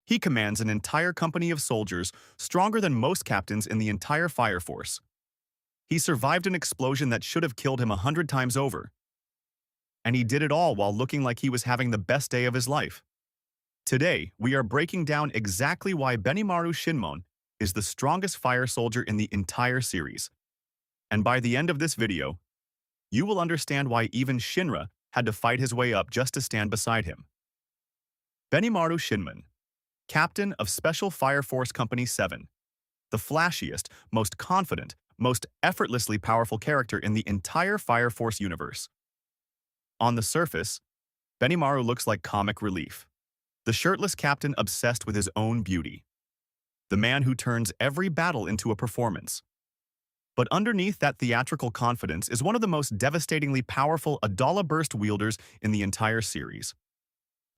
He commands an entire company of soldiers stronger than most captains in the entire fire force. He survived an explosion that should have killed him 100 times over. And he did it all while looking like he was having the best day of his life. Today, we are breaking down exactly why Benimaru Shinmon is the strongest fire soldier in the entire series. And by the end of this video, you will understand why even Shinra had to fight his way up just to stand beside him. Benimaru Shinmon, Captain of Special Fire Force Company 7, the flashiest, most confident, most effortlessly powerful character in the entire Fire Force universe. On the surface, Benimaru looks like comic relief. The shirtless captain obsessed with his own beauty. The man who turns every battle into a performance. But underneath that theatrical confidence is one of the most devastatingly powerful Adala burst wielders in the entire series.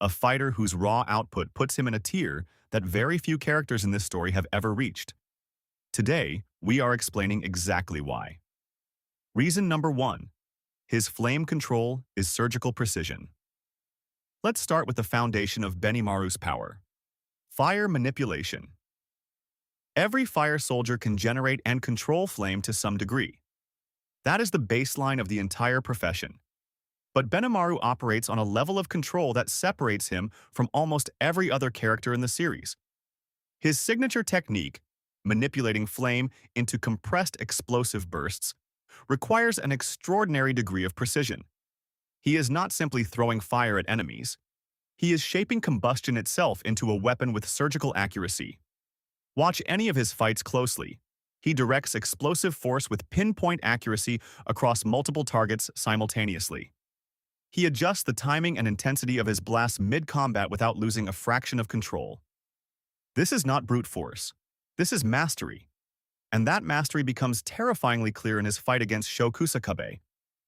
A fighter whose raw output puts him in a tier that very few characters in this story have ever reached. Today, we are explaining exactly why. Reason number 1. His flame control is surgical precision. Let's start with the foundation of Benimaru's power. Fire manipulation. Every fire soldier can generate and control flame to some degree. That is the baseline of the entire profession. But Benimaru operates on a level of control that separates him from almost every other character in the series. His signature technique, manipulating flame into compressed explosive bursts, requires an extraordinary degree of precision. He is not simply throwing fire at enemies. He is shaping combustion itself into a weapon with surgical accuracy. Watch any of his fights closely. He directs explosive force with pinpoint accuracy across multiple targets simultaneously. He adjusts the timing and intensity of his blasts mid-combat without losing a fraction of control. This is not brute force. This is mastery. And that mastery becomes terrifyingly clear in his fight against Shinra Kusakabe,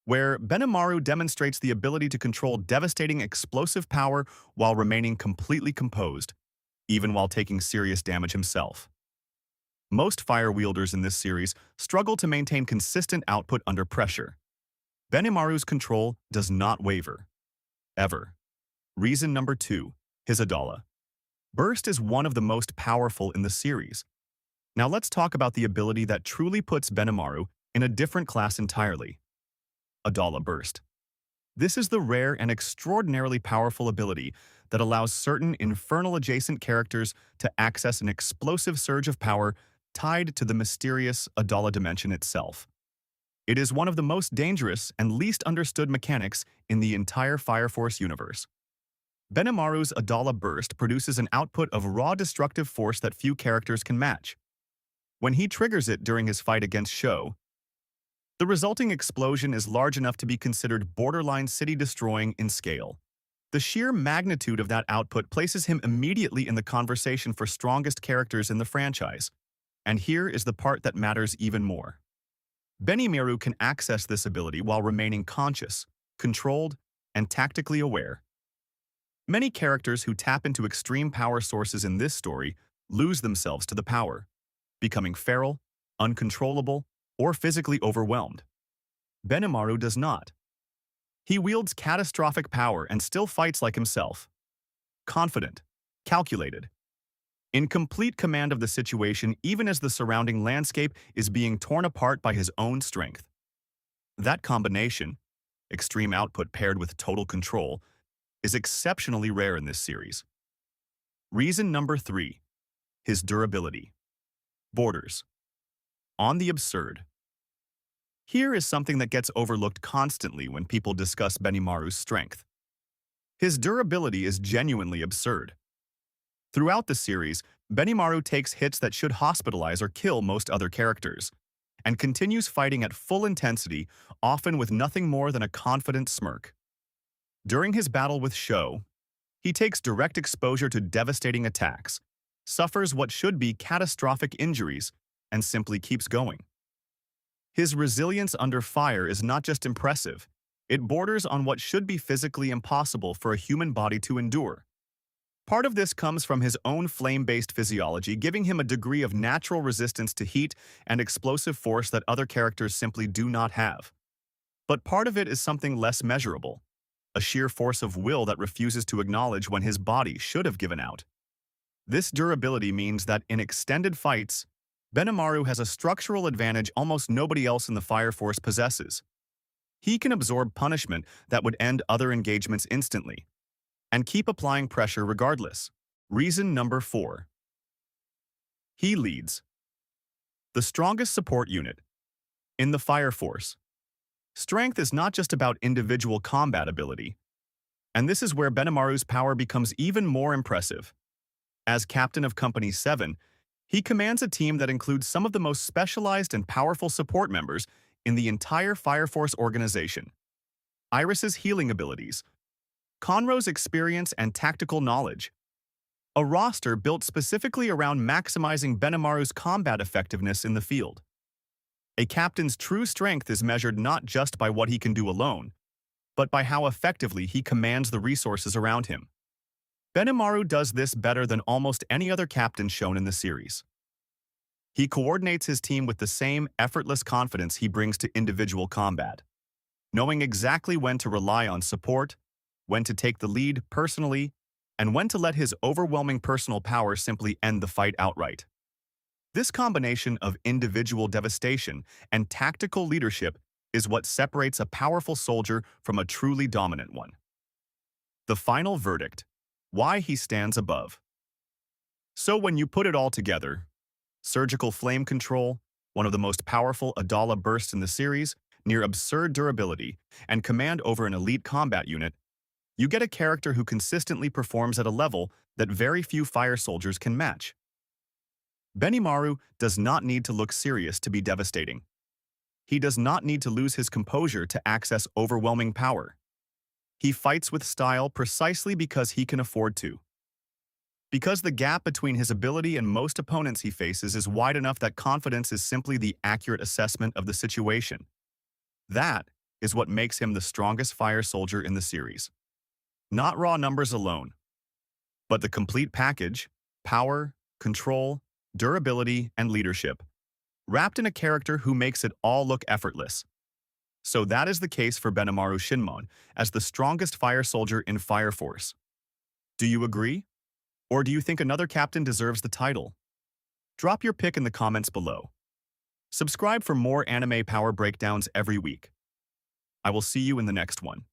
where Benimaru demonstrates the ability to control devastating explosive power while remaining completely composed, even while taking serious damage himself. Most fire wielders in this series struggle to maintain consistent output under pressure. Benimaru's control does not waver. Ever. Reason number 2. His Adala burst is one of the most powerful in the series. Now let's talk about the ability that truly puts Benimaru in a different class entirely. Adala burst. This is the rare and extraordinarily powerful ability that allows certain infernal adjacent characters to access an explosive surge of power tied to the mysterious Adala dimension itself. It is one of the most dangerous and least understood mechanics in the entire Fire Force universe. Benimaru's Adala burst produces an output of raw destructive force that few characters can match. When he triggers it during his fight against Sho, the resulting explosion is large enough to be considered borderline city-destroying in scale. The sheer magnitude of that output places him immediately in the conversation for strongest characters in the franchise. And here is the part that matters even more. Benimaru can access this ability while remaining conscious, controlled, and tactically aware. Many characters who tap into extreme power sources in this story lose themselves to the power, becoming feral, uncontrollable, or physically overwhelmed. Benimaru does not. He wields catastrophic power and still fights like himself. Confident, calculated, in complete command of the situation even as the surrounding landscape is being torn apart by his own strength. That combination, extreme output paired with total control, is exceptionally rare in this series. Reason number 3. His durability. Borders. On the absurd. Here is something that gets overlooked constantly when people discuss Benimaru's strength. His durability is genuinely absurd. Throughout the series, Benimaru takes hits that should hospitalize or kill most other characters, and continues fighting at full intensity, often with nothing more than a confident smirk. During his battle with Sho, he takes direct exposure to devastating attacks, suffers what should be catastrophic injuries, and simply keeps going. His resilience under fire is not just impressive, it borders on what should be physically impossible for a human body to endure. Part of this comes from his own flame-based physiology, giving him a degree of natural resistance to heat and explosive force that other characters simply do not have. But part of it is something less measurable, a sheer force of will that refuses to acknowledge when his body should have given out. This durability means that in extended fights, Benimaru has a structural advantage almost nobody else in the Fire Force possesses. He can absorb punishment that would end other engagements instantly, and keep applying pressure regardless. Reason number 4. He leads the strongest support unit in the Fire Force. Strength is not just about individual combat ability, and this is where Benimaru's power becomes even more impressive. As captain of Company 7, he commands a team that includes some of the most specialized and powerful support members in the entire Fire Force organization. Iris's healing abilities, Conroe's experience and tactical knowledge, a roster built specifically around maximizing Benimaru's combat effectiveness in the field. A captain's true strength is measured not just by what he can do alone, but by how effectively he commands the resources around him. Benimaru does this better than almost any other captain shown in the series. He coordinates his team with the same effortless confidence he brings to individual combat, knowing exactly when to rely on support, when to take the lead personally, and when to let his overwhelming personal power simply end the fight outright. This combination of individual devastation and tactical leadership is what separates a powerful soldier from a truly dominant one. The final verdict: why he stands above. So when you put it all together, surgical flame control, one of the most powerful Adala bursts in the series, near absurd durability, and command over an elite combat unit, you get a character who consistently performs at a level that very few fire soldiers can match. Benimaru does not need to look serious to be devastating. He does not need to lose his composure to access overwhelming power. He fights with style precisely because he can afford to. Because the gap between his ability and most opponents he faces is wide enough that confidence is simply the accurate assessment of the situation. That is what makes him the strongest fire soldier in the series. Not raw numbers alone, but the complete package: power, control, durability, and leadership, wrapped in a character who makes it all look effortless. So that is the case for Benimaru Shinmon as the strongest fire soldier in Fire Force. Do you agree? Or do you think another captain deserves the title? Drop your pick in the comments below. Subscribe for more anime power breakdowns every week. I will see you in the next one.